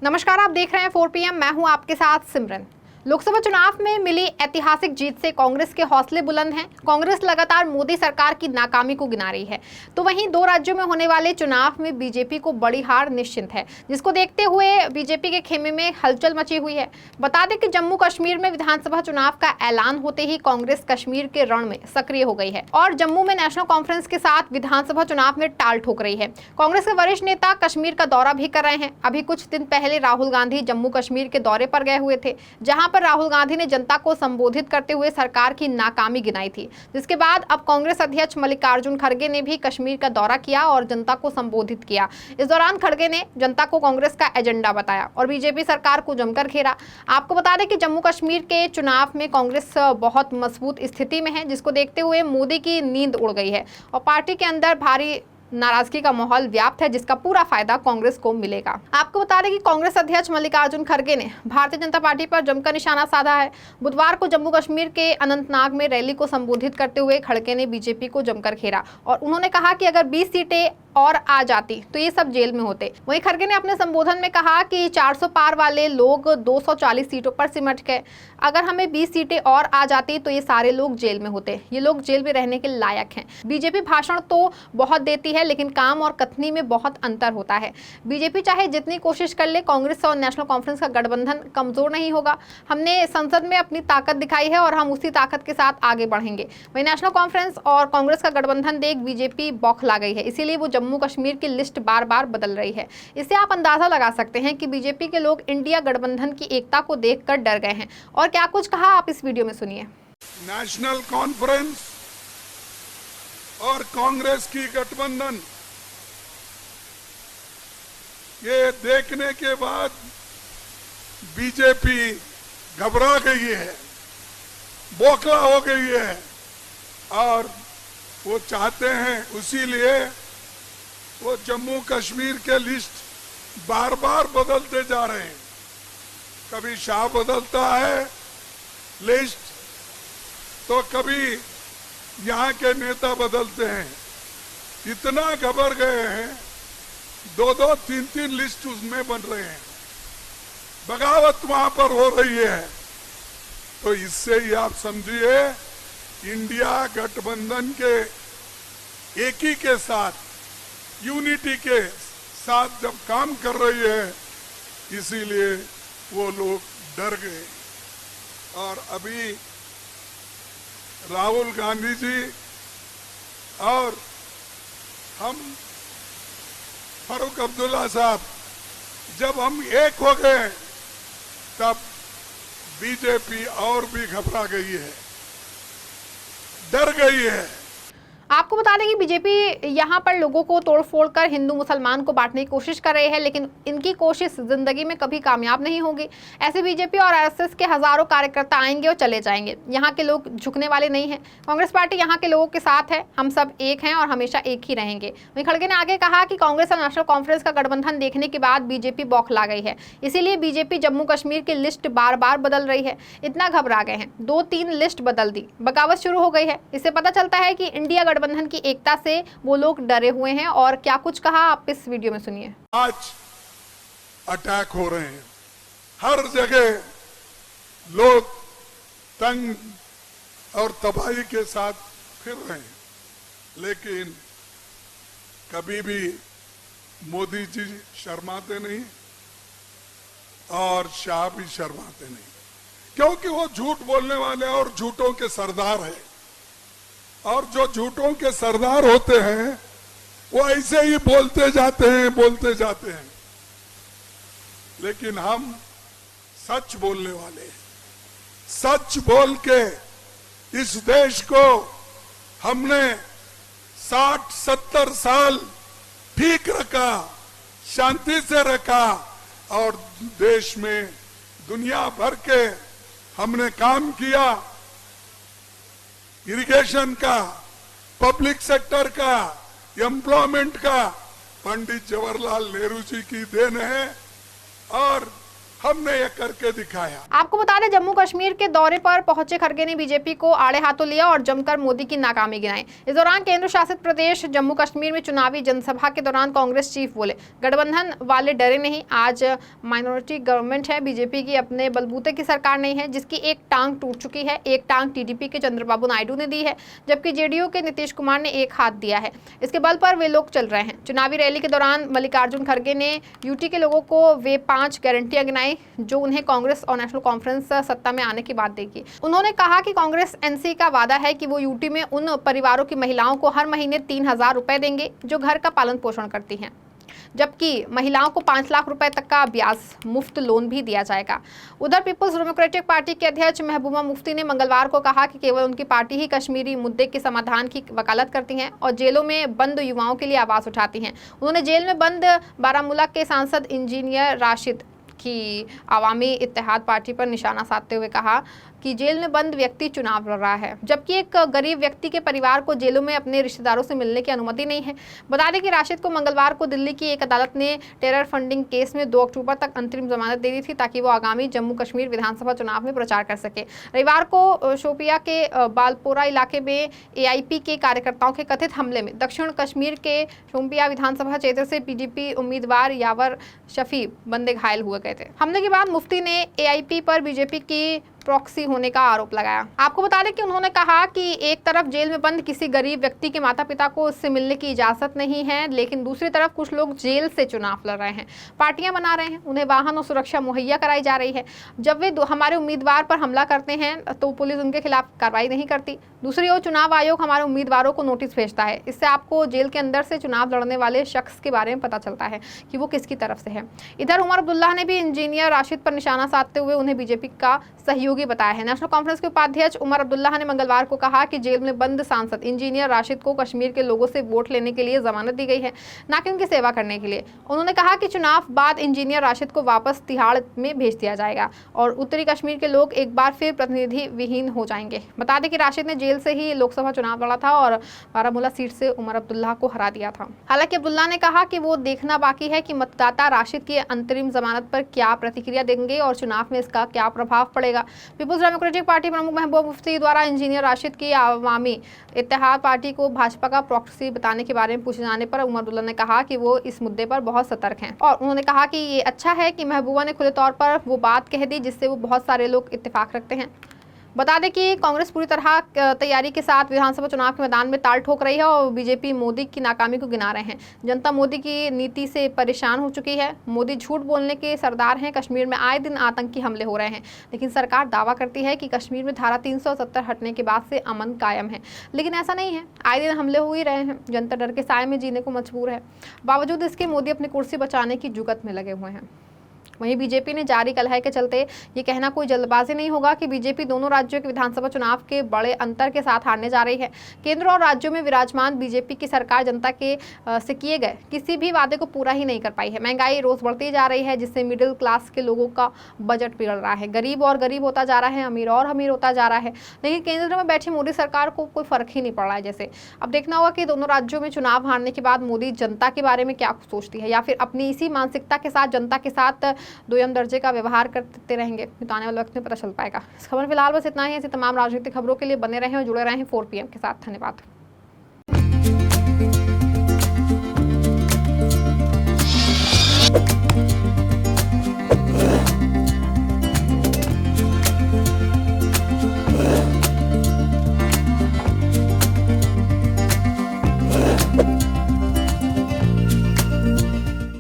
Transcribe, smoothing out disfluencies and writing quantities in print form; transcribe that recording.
नमस्कार, आप देख रहे हैं 4 PM। मैं हूं आपके साथ सिमरन। लोकसभा चुनाव में मिली ऐतिहासिक जीत से कांग्रेस के हौसले बुलंद हैं। कांग्रेस लगातार मोदी सरकार की नाकामी को गिना रही है, तो वहीं 2 राज्यों में होने वाले चुनाव में बीजेपी को बड़ी हार निश्चित है, जिसको देखते हुए बीजेपी के खेमे में हलचल मची हुई है। बता दें कि जम्मू कश्मीर में विधानसभा चुनाव का ऐलान होते ही कांग्रेस कश्मीर के रण में सक्रिय हो गई है और जम्मू में नेशनल कॉन्फ्रेंस के साथ विधानसभा चुनाव में टाल ठोक रही है। कांग्रेस के वरिष्ठ नेता कश्मीर का दौरा भी कर रहे हैं। अभी कुछ दिन पहले राहुल गांधी जम्मू कश्मीर के दौरे पर गए हुए थे, जहां राहुल गांधी ने जनता को संबोधित करते हुए सरकार की नाकामी गिनाई थी, जिसके बाद अब कांग्रेस अध्यक्ष मल्लिकार्जुन खड़गे ने भी कश्मीर का दौरा किया और जनता को संबोधित किया। इस दौरान खड़गे ने जनता को कांग्रेस का एजेंडा बताया और बीजेपी सरकार को जमकर घेरा। आपको बता दें कि जम्मू कश्मीर के चुनाव में कांग्रेस बहुत मजबूत स्थिति में है, जिसको देखते हुए मोदी की नींद उड़ गई है और पार्टी के अंदर भारी नाराजगी का माहौल व्याप्त है, जिसका पूरा फायदा कांग्रेस को मिलेगा। आपको बता दें कि कांग्रेस अध्यक्ष मल्लिकार्जुन खड़गे ने भारतीय जनता पार्टी पर जमकर निशाना साधा है। बुधवार को जम्मू कश्मीर के अनंतनाग में रैली को संबोधित करते हुए खड़गे ने बीजेपी को जमकर घेरा और उन्होंने कहा कि अगर 20 सीटें और आ जाती तो ये सब जेल में होते। वहीं खड़गे ने अपने संबोधन में कहा कि 400 पार वाले लोग 240 सीटों पर सिमट गए। अगर हमें 20 सीटें और आ जाती तो ये सारे लोग जेल में होते। ये लोग जेल में रहने के लायक हैं। बीजेपी भाषण तो बहुत देती है, लेकिन काम और कथनी में बहुत अंतर होता है। बीजेपी चाहे जितनी कोशिश कर ले, कांग्रेस और नेशनल कॉन्फ्रेंस का गठबंधन कमजोर नहीं होगा। हमने संसद में अपनी ताकत दिखाई है और हम उसी ताकत के साथ आगे बढ़ेंगे। वहीं नेशनल कॉन्फ्रेंस और कांग्रेस का गठबंधन देख बीजेपी बौखला गई है, इसीलिए वो जम्मू कश्मीर की लिस्ट बार बार बदल रही है। इससे आप अंदाजा लगा सकते हैं कि बीजेपी के लोग इंडिया गठबंधन की एकता को देखकर डर गए हैं। और क्या कुछ कहा, आप इस वीडियो में सुनिए। नेशनल कॉन्फ्रेंस और कांग्रेस की गठबंधन, ये देखने के बाद बीजेपी घबरा गई है, बौखला हो गई है और वो चाहते हैं, उसीलिए वो जम्मू कश्मीर के लिस्ट बार बार बदलते जा रहे हैं। कभी शाह बदलता है लिस्ट, तो कभी यहाँ के नेता बदलते हैं। इतना घबरा गए हैं, 2-2, 3-3 लिस्ट उसमें बन रहे हैं। बगावत वहां पर हो रही है। तो इससे ही आप समझिए, इंडिया गठबंधन के एकी के साथ, यूनिटी के साथ जब काम कर रही है, इसीलिए वो लोग डर गए। और अभी राहुल गांधी जी और हम फारूक अब्दुल्ला साहब, जब हम एक हो गए, तब बीजेपी और भी घबरा गई है, डर गई है। आपको बता दें कि बीजेपी यहाँ पर लोगों को तोड़फोड़ कर हिंदू मुसलमान को बांटने की कोशिश कर रही है, लेकिन इनकी कोशिश जिंदगी में कभी कामयाब नहीं होगी। ऐसे बीजेपी और आरएसएस के हजारों कार्यकर्ता आएंगे और चले जाएंगे। यहाँ के लोग झुकने वाले नहीं हैं। कांग्रेस पार्टी यहाँ के लोगों के साथ है। हम सब एक हैं और हमेशा एक ही रहेंगे। वहीं खड़गे ने आगे कहा कि कांग्रेस और नेशनल कॉन्फ्रेंस का गठबंधन देखने के बाद बीजेपी बौखला गई है, इसीलिए बीजेपी जम्मू कश्मीर की लिस्ट बार बार बदल रही है। इतना घबरा गए हैं, 2-3 लिस्ट बदल दी, बगावत शुरू हो गई है। इससे पता चलता है कि इंडिया गठबंधन की एकता से वो लोग डरे हुए हैं। और क्या कुछ कहा, आप इस वीडियो में सुनिए। आज अटैक हो रहे हैं, हर जगह लोग तंग और तबाही के साथ फिर रहे हैं, लेकिन कभी भी मोदी जी शर्माते नहीं और शाह भी शर्माते नहीं, क्योंकि वो झूठ बोलने वाले और झूठों के सरदार हैं। और जो झूठों के सरदार होते हैं, वो ऐसे ही बोलते जाते हैं, लेकिन हम सच बोलने वाले हैं। सच बोल के इस देश को हमने 60-70 साल ठीक रखा, शांति से रखा और देश में दुनिया भर के हमने काम किया। इरिगेशन का, पब्लिक सेक्टर का, एम्प्लॉयमेंट का पंडित जवाहरलाल नेहरू जी की देन है और हमने ये करके दिखाया। आपको बता दें, जम्मू कश्मीर के दौरे पर पहुंचे खड़गे ने बीजेपी को आड़े हाथों लिया और जमकर मोदी की नाकामी गिनाई। इस दौरान केंद्र शासित प्रदेश जम्मू कश्मीर में चुनावी जनसभा के दौरान कांग्रेस चीफ बोले, गठबंधन वाले डरे नहीं, आज माइनॉरिटी गवर्नमेंट है, बीजेपी की अपने बलबूते की सरकार नहीं है जिसकी एक टांग टूट चुकी है। एक टांग टीडीपी के चंद्रबाबू नायडू ने दी है, जबकि जेडीयू के नीतीश कुमार ने एक हाथ दिया है। इसके बल पर वे लोग चल रहे हैं। चुनावी रैली के दौरान मल्लिकार्जुन खड़गे ने यूटी के लोगों को वे 5 गारंटियां गिनाई जो उन्हें कांग्रेस और नेशनल कॉन्फ्रेंस सत्ता में आने की बात देगी। उन्होंने कहा कि कांग्रेस एनसी का वादा है कि वो यूटी में उन परिवारों की महिलाओं को हर महीने 3,000 रुपए देंगे जो घर का पालन पोषण करती हैं, जबकि महिलाओं को 5 लाख रुपए तक का ब्याज मुफ्त लोन भी दिया जाएगा। उधर पीपुल्स डेमोक्रेटिक पार्टी के अध्यक्ष महबूबा मुफ्ती ने मंगलवार को कहा कि केवल उनकी पार्टी ही कश्मीरी मुद्दे के समाधान की वकालत करती है और जेलों में बंद युवाओं के लिए आवाज उठाती हैं। उन्होंने जेल में बंद बारामूला के सांसद इंजीनियर राशिद की अवामी इत्तेहाद पार्टी पर निशाना साधते हुए कहा कि जेल में बंद व्यक्ति चुनाव लड़ रहा है, जबकि एक गरीब व्यक्ति के परिवार को जेलों में अपने रिश्तेदारों से मिलने की अनुमति नहीं है। बता दें कि राशिद को मंगलवार को दिल्ली की एक अदालत ने टेरर फंडिंग केस में 2 अक्टूबर तक अंतरिम जमानत दे दी थी ताकि वो आगामी जम्मू कश्मीर विधानसभा चुनाव में प्रचार कर सके। रविवार को शोपिया के बालपोरा इलाके में एआईपी के कार्यकर्ताओं के कथित हमले में दक्षिण कश्मीर के शोपिया विधानसभा क्षेत्र से पीडीपी उम्मीदवार यावर शफी बंदे घायल हुए गए थे। हमले के बाद मुफ्ती ने एआईपी पर बीजेपी की प्रॉक्सी होने का आरोप लगाया। आपको बता दें कि उन्होंने कहा कि एक तरफ जेल में बंद किसी गरीब व्यक्ति के माता पिता को उससे मिलने की इजाजत नहीं है, लेकिन दूसरी तरफ कुछ लोग जेल से चुनाव लड़ रहे हैं, पार्टियां बना रहे हैं, उन्हें वाहन और सुरक्षा मुहैया कराई जा रही है। जब वे हमारे उम्मीदवार पर हमला करते हैं तो पुलिस उनके खिलाफ कार्रवाई नहीं करती। दूसरी ओर चुनाव आयोग हमारे उम्मीदवारों को नोटिस भेजता है। इससे आपको जेल के अंदर से चुनाव लड़ने वाले शख्स के बारे में पता चलता है कि वो किसकी तरफ से है। इधर उमर अब्दुल्ला ने भी इंजीनियर राशिद पर निशाना साधते हुए उन्हें बीजेपी का सहयोगी बताया है। नेशनल कॉन्फ्रेंस के उपाध्यक्ष उमर अब्दुल्ला ने मंगलवार को कहा कि जेल में बंद सांसद इंजीनियर राशिद को कश्मीर के लोगों से वोट लेने के लिए जमानत दी गई है, न कि उनकी सेवा करने के लिए। उन्होंने कहा कि चुनाव बाद इंजीनियर राशिद को वापस तिहाड़ में भेज दिया जाएगा और उत्तरी कश्मीर के लोग एक बार फिर प्रतिनिधि विहीन हो जाएंगे। बता दें कि राशिद ने जेल से ही लोकसभा चुनाव लड़ा था और बारामूला सीट से उमर अब्दुल्ला को हरा दिया था। हालांकि अब्दुल्ला ने कहा कि वो देखना बाकी है कि मतदाता राशिद की अंतरिम जमानत पर क्या प्रतिक्रिया देंगे और चुनाव में इसका क्या प्रभाव पड़ेगा। पीपुल्स डेमोक्रेटिक पार्टी प्रमुख महबूबा मुफ्ती द्वारा इंजीनियर राशिद की अवामी इत्तेहाद पार्टी को भाजपा का प्रॉक्सी बताने के बारे में पूछे जाने पर उमर अब्दुल्ला ने कहा कि वो इस मुद्दे पर बहुत सतर्क हैं और उन्होंने कहा कि ये अच्छा है कि महबूबा ने खुले तौर पर वो बात कह दी जिससे वो बहुत सारे लोग इत्तेफाक रखते हैं। बता दें कि कांग्रेस पूरी तरह तैयारी के साथ विधानसभा चुनाव के मैदान में ताल ठोक रही है और बीजेपी मोदी की नाकामी को गिना रहे हैं। जनता मोदी की नीति से परेशान हो चुकी है। मोदी झूठ बोलने के सरदार हैं। कश्मीर में आए दिन आतंकी हमले हो रहे हैं, लेकिन सरकार दावा करती है कि कश्मीर में धारा 370 हटने के बाद से अमन कायम है, लेकिन ऐसा नहीं है। आए दिन हमले हो ही रहे हैं। जनता डर के साए में जीने को मजबूर है। बावजूद इसके मोदी अपनी कुर्सी बचाने की जुगत में लगे हुए हैं। वहीं बीजेपी ने जारी कलह के चलते ये कहना कोई जल्दबाजी नहीं होगा कि बीजेपी दोनों राज्यों के विधानसभा चुनाव के बड़े अंतर के साथ हारने जा रही है। केंद्र और राज्यों में विराजमान बीजेपी की सरकार जनता के से किए गए किसी भी वादे को पूरा ही नहीं कर पाई है। महंगाई रोज बढ़ती जा रही है, जिससे मिडिल क्लास के लोगों का बजट बिगड़ रहा है। गरीब और गरीब होता जा रहा है, अमीर और अमीर होता जा रहा है, लेकिन केंद्र में बैठी मोदी सरकार को कोई फर्क ही नहीं पड़ रहा है। जैसे अब देखना होगा कि दोनों राज्यों में चुनाव हारने के बाद मोदी जनता के बारे में क्या सोचती है, या फिर अपनी इसी मानसिकता के साथ जनता के साथ दोयम दर्जे का व्यवहार करते रहेंगे। तो आने वाले वक्त में पता चल पाएगा। इस खबर फिलहाल बस इतना ही। ऐसी तमाम राजनीतिक खबरों के लिए बने रहें और जुड़े रहें 4 PM के साथ। धन्यवाद।